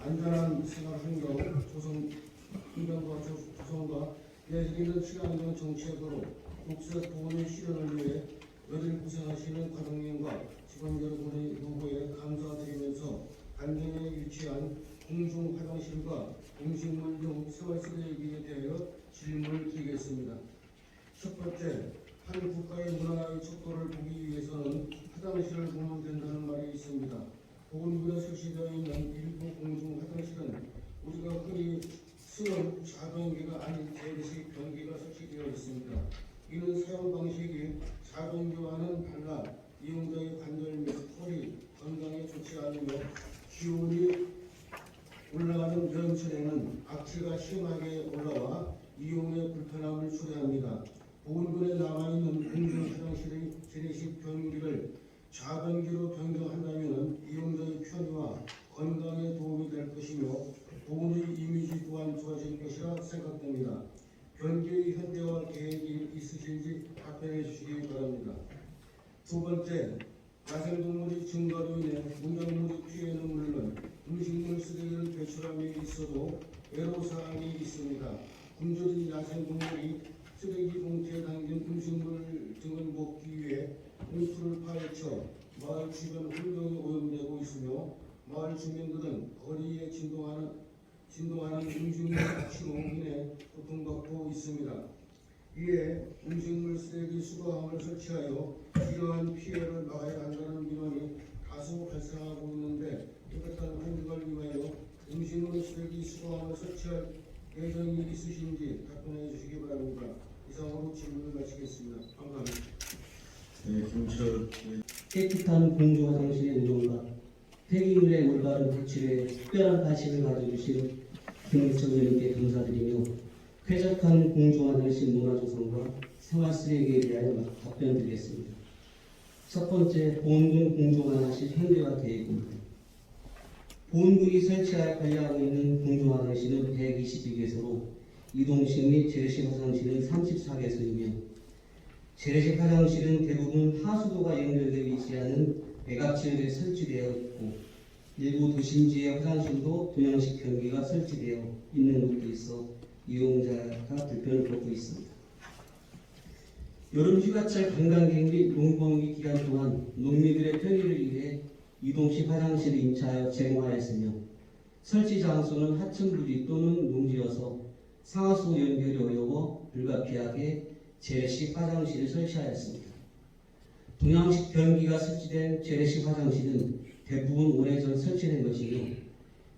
안전한 생활 환경 조성과 내리는 친환경 정책으로 녹색 보건의 실현을 위해 여들 고생하시는 가족님과 직원 여러분의 요구에 감사드리면서 안전에 위치한 공중 화장실과 음식물 등 생활 쓰레기에 대하여 질문을 드리겠습니다. 첫 번째, 한 국가의 문화의 척도를 보기 위해서는 화장실을 보면 된다는 말이 있습니다. 보건부에 설치되어 있는 일부 공중 화장실은 우리가 흔히 쓰는 자변기가 아닌 재래식 변기가 설치되어 있습니다. 이는 사용 방식이 자변기와는 달라 이용자의 관절 및 허리 건강에 좋지 않으며 기온이 올라가는 여름철에는 악취가 심하게 올라와 이용에 불편함을 초래합니다. 보건군에 남아있는 공중 화장실의 재래식 변기를 자변기로 변경한다면 이용자의 편의와 건강에 도움이 될 것이며 보건의 이미지 또한 좋아질 것이라 생각됩니다. 변기의 현대화 계획이 있으신지 답변해 주시기 바랍니다. 두 번째, 야생동물이 증가로 인해 농작물의 피해는 물론 음식물 쓰레기를 배출함에 있어도 애로사항이 있습니다. 굶주린 야생동물이 쓰레기 봉투에 담긴 음식물 등을 먹기 위해 봉투를 파헤쳐 마을 주변 환경에 오염되고 있으며 마을 주민들은 거리에 진동하는 음식물 악취로 인해 고통받고 있습니다. 이에 음식물 쓰레기 수거함을 설치하여 이러한 피해를 막아야 한다는 민원이 다수 발생하고 있는데 깨끗한 환경을 위하여 음식물 쓰레기 수거함을 설치할 예정이 있으신지 답변해 주시기 바랍니다. 이상으로 질문을 마치겠습니다. 감사합니다. 깨끗한 공중 화장실의 운영과 폐기물의 올바른 배출에 특별한 관심을 가져주신 김일청 의원님께 감사드리며 쾌적한 공중 화장실 문화 조성과 생활 쓰레기에 대하여 답변드리겠습니다. 첫 번째, 보건군 공중 화장실 현대화 계획입니다. 보건군이 설치할 관리하고 있는 공중 화장실은 122개소로 이동식 및 재래식 화장실은 34개소이며 재래식 화장실은 대부분 하수도가 연결되어 위치하는 외곽지역에 설치되어 있고 일부 도심지의 화장실도 동양식 변기가 설치되어 있는 곳도 있어 이용자가 불편을 겪고 있습니다. 여름 휴가철 관광객 및 농번기 기간 동안 농민들의 편의를 위해 이동식 화장실을 임차하여 제공하였으며 설치 장소는 하천부지 또는 농지여서 상하수 연결이 어려워 불가피하게 재래식 화장실을 설치하였습니다. 동양식 변기가 설치된 재래식 화장실은 대부분 오래전 설치된 것이며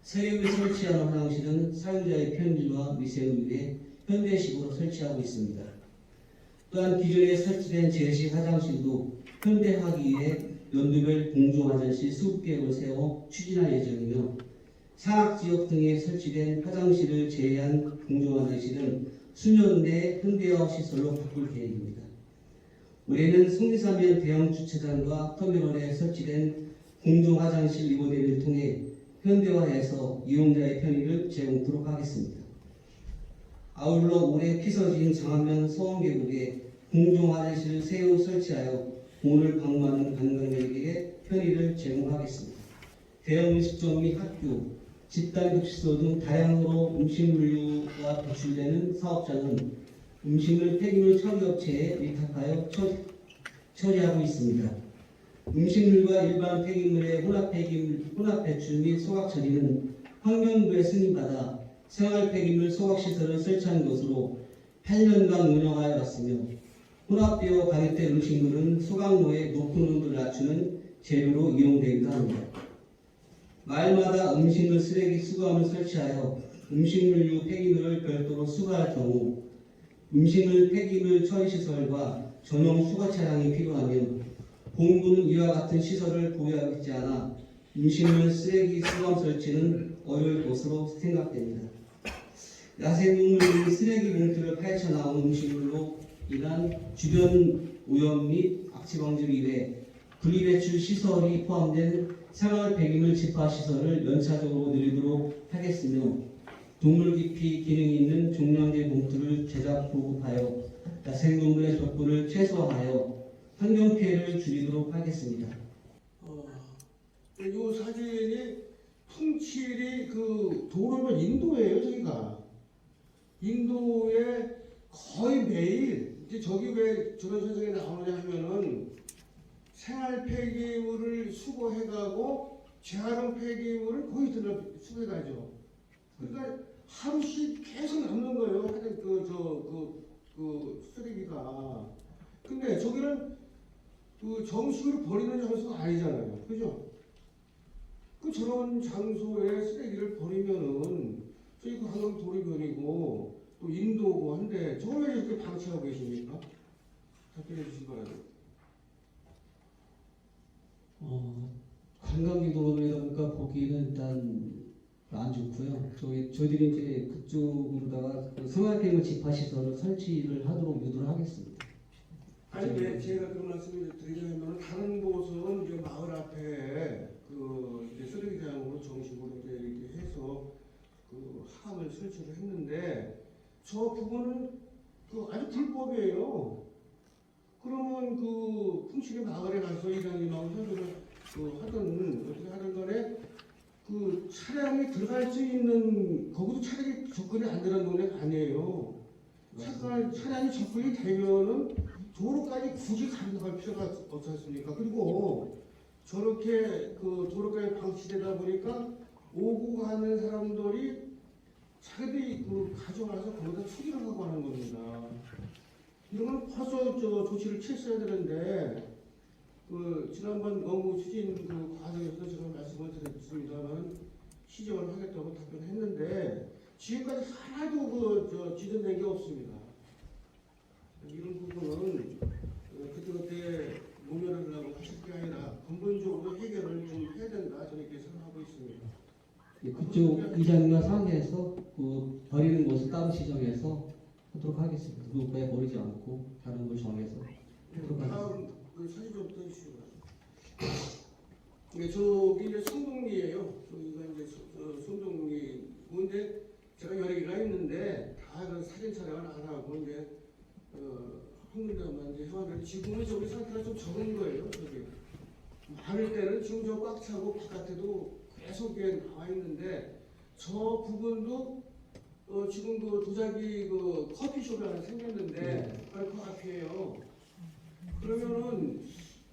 새롭게 설치하는 화장실은 사용자의 편의와 위생을 위해 현대식으로 설치하고 있습니다. 또한 기존에 설치된 재래식 화장실도 현대화하기 위해 연도별 공중 화장실 20개를 세워 추진할 예정이며 산악지역 등에 설치된 화장실을 제외한 공중 화장실은 수년 내에 현대화 시설로 바꿀 계획입니다. 올해는 성리사면 대형 주차장과 터미널에 설치된 공중 화장실 리모델링을 통해 현대화해서 이용자의 편의를 제공토록 하겠습니다. 아울러 올해 피서지인 장안면 서원계곡에 공중 화장실을 새로 설치하여 공원을 방문하는 관광객에게 편의를 제공하겠습니다. 대형 음식점 및 학교, 집단급식소 등 다양으로 음식물류가 배출되는 사업자는 음식물 폐기물 처리업체에 위탁하여 처리하고 있습니다. 음식물과 일반 폐기물의 혼합 배출 및 소각 처리는 환경부에 승인받아 생활 폐기물 소각시설을 설치한 것으로 8년간 운영하여 왔으며 혼합되어 가격된 음식물은 소각로에 높은 온도를 낮추는 재료로 이용되기도 합니다. 마을마다 음식물 쓰레기 수거함을 설치하여 음식물류 폐기물을 별도로 수거할 경우 음식물 폐기물 처리시설과 전용 수거 차량이 필요하면 보건군은 이와 같은 시설을 보유하고 있지 않아 음식물 쓰레기 수거함 설치는 어려울 것으로 생각됩니다. 야생동물이 쓰레기 봉투를 파헤쳐 나온 음식물로 인한 주변 오염 및 악취 방지를 위해 분리배출 시설이 포함된 생활 폐기물 집화 시설을 연차적으로 늘리도록 하겠으며 동물 기피 기능이 있는 종량제 봉투를 제작 보급하여 야생동물의 접근을 최소화하여 환경 피해를 줄이도록 하겠습니다. 이 사진이 풍칠이 그 도로면 인도예요, 저기가. 인도에 거의 매일 이제 저기 왜 저런 현상이 나오느냐 하면은 생활 폐기물을 수거해가고 재활용 폐기물을 거의 수거해가죠. 그러니까 하루씩 계속 남는 거예요. 하여튼 그 쓰레기가. 근데 저기는 그 정식으로 버리는 장소가 아니잖아요. 그죠? 그 저런 장소에 쓰레기를 버리면은 저희 그 한강 도로변이고 또 인도고 한데 저걸 왜 이렇게 방치하고 계십니까? 답변해 주시기 바랍니다. 관광지 도로이다 보니까 보기는 일단 안 좋고요. 저희들이 이제 그쪽으로다가 그 생활폐기물 집화 시설을 설치를 하도록 유도를 하겠습니다. 아니 왜 제가 그런 말씀을 드리냐면 다른 곳은 이제 마을 앞에 그 이제 쓰레기장으로 정식으로 이제 이렇게 해서 그 하함을 설치를 했는데 저 부분은 그 아주 불법이에요. 그러면 그 풍치리 마을에 가서 이장님하고 협의를 하든 어떻게 하든 간에 그 차량이 들어갈 수 있는 거기도 차량이 접근이 안 되는 동네가 아니에요. 차량이 접근이 되면은 도로까지 굳이 가져갈 필요가 없지 않습니까? 그리고 저렇게 그 도로까지 방치되다 보니까 오고 가는 사람들이 자기들이 그 가져와서 거기다 수리를 하고 하는 겁니다. 이런 건 벌써 조치를 취했어야 되는데 그 지난번 업무 추진 그 과정에서도 제가 말씀을 드렸습니다만 시정을 하겠다고 답변했는데 지금까지 하나도 지정된 게 없습니다. 이런 부분은 그때 모면을 하고 하실 게 아니라 근본적으로 해결을 좀 해야 된다 저는 이렇게 생각하고 있습니다. 그쪽 이장님과 상의해서 그 버리는 곳을 따로 지정해서 하도록 하겠습니다. 누구에 버리지 않고 다른 걸 정해서 하도록 하겠습니다. 다음 그 사진 좀 떠주시고. 네, 저기 이제 송동리예요. 저기가 이제 송동리. 근데 제가 여러 개가 있는데 다 그 사진 촬영을 안 하고 이제 한 군데만 이제 해왔는데 지금은 저기 상태가 좀 적은 거예요. 저기 많을 때는 지금 저 꽉 차고 바깥에도 계속 나와 있는데 저 부분도 지금 그 도자기 그 커피숍이 하나 생겼는데 바로 그 앞이에요. 그러면은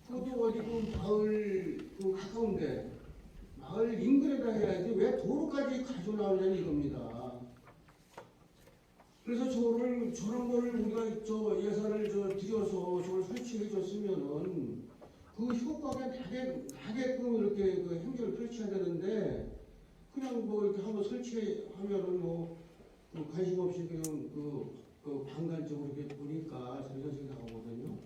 그것도 어디 그 마을 그 가까운데 마을 인근에다 해야지 왜 도로까지 가져 나오냐는 이겁니다. 그래서 저런 거를 우리가 저 예산을 들여서 저걸 설치해 줬으면은 그 효과가 나게끔 이렇게 그 행정을 펼쳐야 되는데 그냥 뭐 이렇게 한번 설치하면은 그 관심 없이 그냥 그 방관적으로 이렇게 보니까 이런 나오거든요.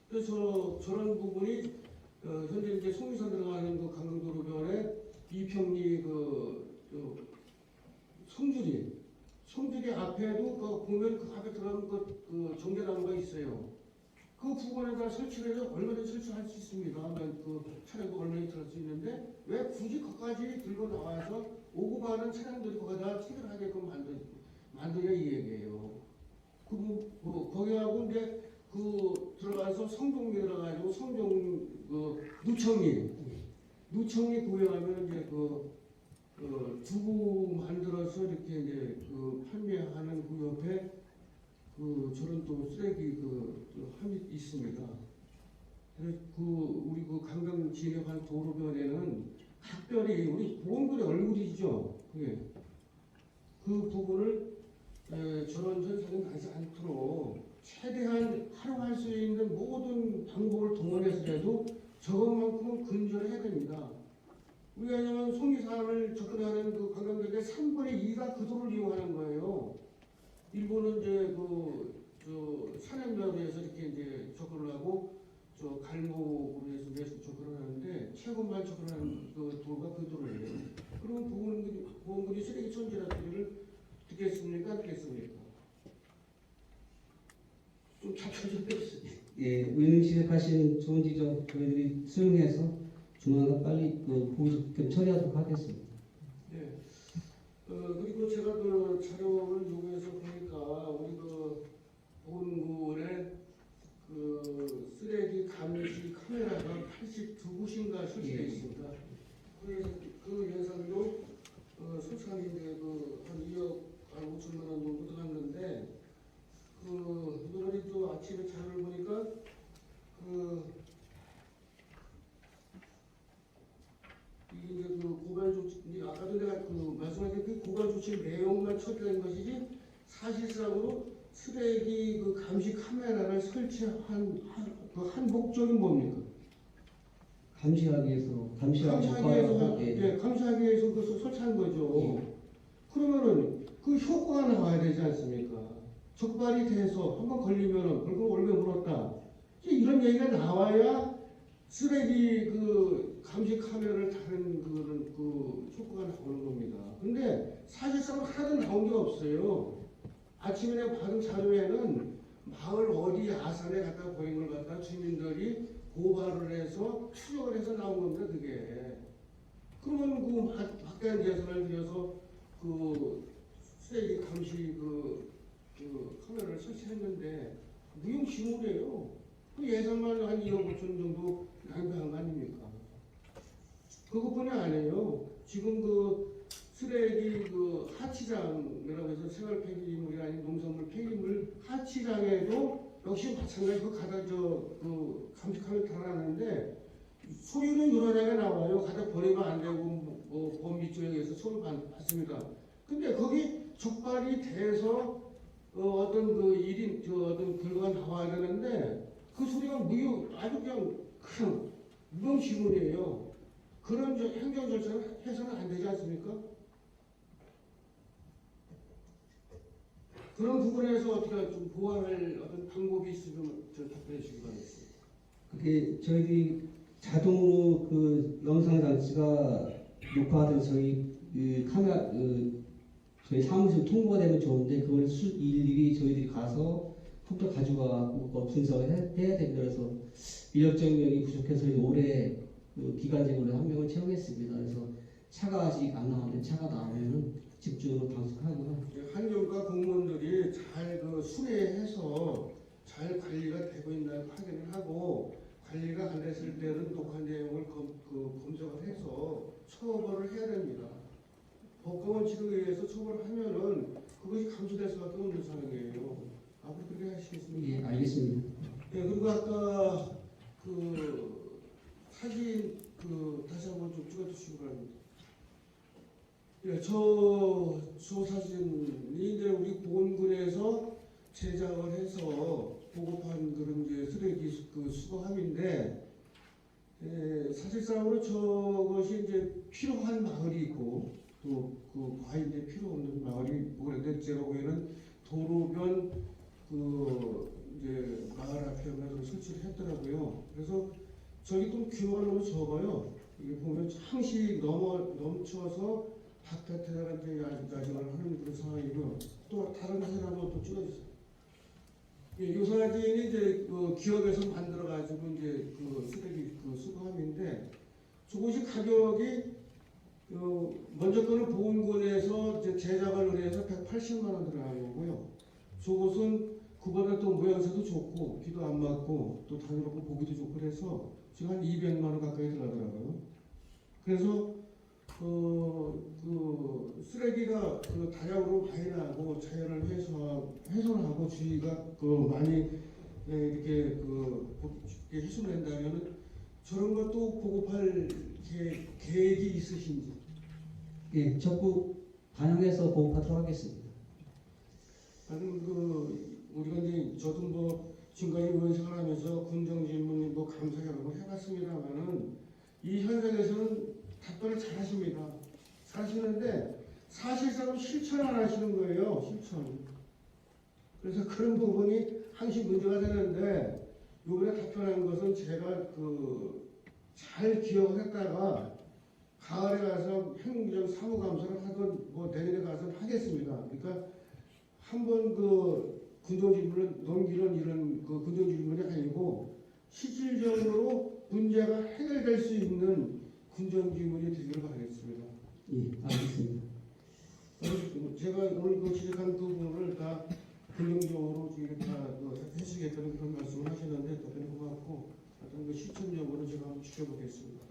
그래서 저런 부분이 현재 이제 송리산 들어가는 그 강릉도로변에 이평리 성주리 앞에도 그 보면 그 앞에 들어가는 그 정제나무가 있어요. 그 부분에다 설치를 해서 얼마든지 설치할 수 있습니다. 그 차량도 얼마든지 들어갈 수 있는데 왜 굳이 거기까지 들고 나와서 오고 가는 차량들이 거기다 체결하게끔 만드냐 이 얘기예요. 거기하고 이제 들어가서 성동리 들어가지고 누청리 구역하면 이제 두부 만들어서 이렇게 이제 판매하는 그 옆에 저런 또 쓰레기 함이 있습니다. 그래서 우리 강강 진입한 도로변에는 각별히 우리 보험들의 얼굴이죠. 그게 그 부분을 저런 현상이 나지 않도록 최대한 활용할 수 있는 모든 방법을 동원해서라도 저것만큼은 근절을 해야 됩니다. 우리가 왜냐하면 송리산을 접근하는 그 관광객의 3분의 2가 그 도로를 이용하는 거예요. 일본은 이제 산행로에서 이렇게 이제 접근을 하고 갈목으로 해서 접근을 하는데 최고만 접근하는 그 도로가 그 도로예요. 그럼 보험들이 쓰레기 천지라들을 듣겠습니까? 안 듣겠습니까? 좀 답변 좀 해주세요. 예, 의원님 지적하신 좋은 지적 저희들이 수용해서 조만간 빨리 보호조금 처리하도록 하겠습니다. 네. 그리고 제가 그 자료를 요구해서 보니까 우리 보건군에 쓰레기 감시 카메라가 82곳인가 설치되어 있습니다. 그래서 그 현상도 예산이 이제 한 2억 한 5천만 원 정도 들어갔는데 이번에 또 아침에 자료를 보니까 이게 이제 고발 조치, 이제 아까도 내가 말씀하신 그 고발 조치 내용만 처리된 것이지 사실상으로 쓰레기 감시 카메라를 설치한 한 목적이 뭡니까? 감시하기 위해서 감시하기 위해서 그 설치한 거죠. 예. 그러면은 그 효과가 나와야 되지 않습니까? 적발이 돼서 한번 걸리면은 벌금 올려 물었다. 이제 이런 얘기가 나와야 쓰레기 감시 카메라를 다른 효과가 나오는 겁니다. 근데 사실상 하나도 나온 게 없어요. 아침에 내가 받은 자료에는 마을 어디 아산에 갖다 버린 걸 갖다 주민들이 고발을 해서 추적을 해서 나온 겁니다. 그게. 그러면 막대한 예산을 들여서 쓰레기 감시 카메라를 설치했는데 무용지물이에요. 그 예산만 한 2억 5천 정도 낭비한 거 아닙니까? 그것뿐이 아니에요. 지금 쓰레기 하치장이라고 해서 생활 폐기물이 아닌 농산물 폐기물 하치장에도 역시 마찬가지로 가다 감시 카메라 달아놨는데 소리는 여러 개가 나와요. 가다 버리면 안 되고 범위 쪽에 의해서 처벌 받습니다. 근데 거기 적발이 돼서 어떤 일인 어떤 결과가 나와야 되는데 그 소리가 아주 그냥 무용지물이에요. 그런 행정 절차를 해서는 안 되지 않습니까? 그런 부분에서 어떻게 좀 보완할 어떤 방법이 있으면 답변해 주시기 바라겠습니다. 그게 저희들이 자동으로 영상 장치가 녹화된 저희 카메라 저희 사무실 통보가 되면 좋은데 그걸 일일이 저희들이 가서 컴퓨터 가져가고 분석을 해야 됩니다. 그래서 인력적인 면이 부족해서 올해 기간직으로 한 명을 채용했습니다. 그래서 차가 아직 안 나왔는데 차가 나오면은 집중으로 단속하고요. 환경과 공무원들이 잘 순회해서 잘 관리가 되고 있나 확인을 하고 관리가 안 됐을 때는 독한 내용을 검색을 해서 처벌을 해야 됩니다. 법과 원칙에 의해서 처벌을 하면은 그것이 감소될 수밖에 없는 상황이에요. 앞으로 그렇게 하시겠습니까? 예, 알겠습니다. 네, 그리고 아까 사진 다시 한번 좀 찍어주시기 바랍니다. 예, 저 사진이 이제 우리 보건군에서 제작을 해서 보급한 그런 이제 쓰레기 수거함인데, 사실상으로 저것이 이제 필요한 마을이 있고 또 과인데 필요 없는 마을이 그런데 제가 보기에는 도로변 이제 마을 앞에 설치를 했더라고요. 그래서 저기 좀 규모가 너무 적어요. 이게 보면 항시 넘쳐서 바깥에다가 이제 야생을 하는 그런 상황이고요. 또 다른 사진 한번 또 찍어주세요. 예, 이 사진이 이제 기업에서 만들어가지고 이제 쓰레기 수거함인데 저것이 가격이 먼저 거는 보건군에서 이제 제작을 의뢰해서 180만 원 들어간 거고요. 저것은 그보다 또 모양새도 좋고 비도 안 맞고 또 다니고 보기도 좋고 그래서 지금 한 200만 원 가까이 들어가더라고요. 그래서 쓰레기가 다량으로 많이 나고 자연을 훼손하고 주위가 많이 이렇게 훼손된다면 저런 것도 보급할 계획이 있으신지? 예, 적극 반영해서 보급하도록 하겠습니다. 아니 우리가 이제 저도 지금까지 의원 생활하면서 군정질문 감사 여러 번 해봤습니다만은 이 현장에서는 답변을 잘 하십니다. 잘하시는데 사실상 실천을 안 하시는 거예요. 실천. 그래서 그런 부분이 항상 문제가 되는데 이번에 답변한 것은 제가 잘 기억을 했다가 가을에 가서 행정 사무감사를 하건 내년에 가서 하겠습니다. 그러니까 한번 군정질문을 넘기는 이런 군정질문이 아니고 실질적으로 문제가 해결될 수 있는 군정질문이 되기를 바라겠습니다. 예, 알겠습니다. 제가 오늘 지적한 부분을 다 긍정적으로 다 해주겠다는 그런 말씀을 하시는데 답변이 고맙고 하여튼 실천적으로 제가 한번 지켜보겠습니다.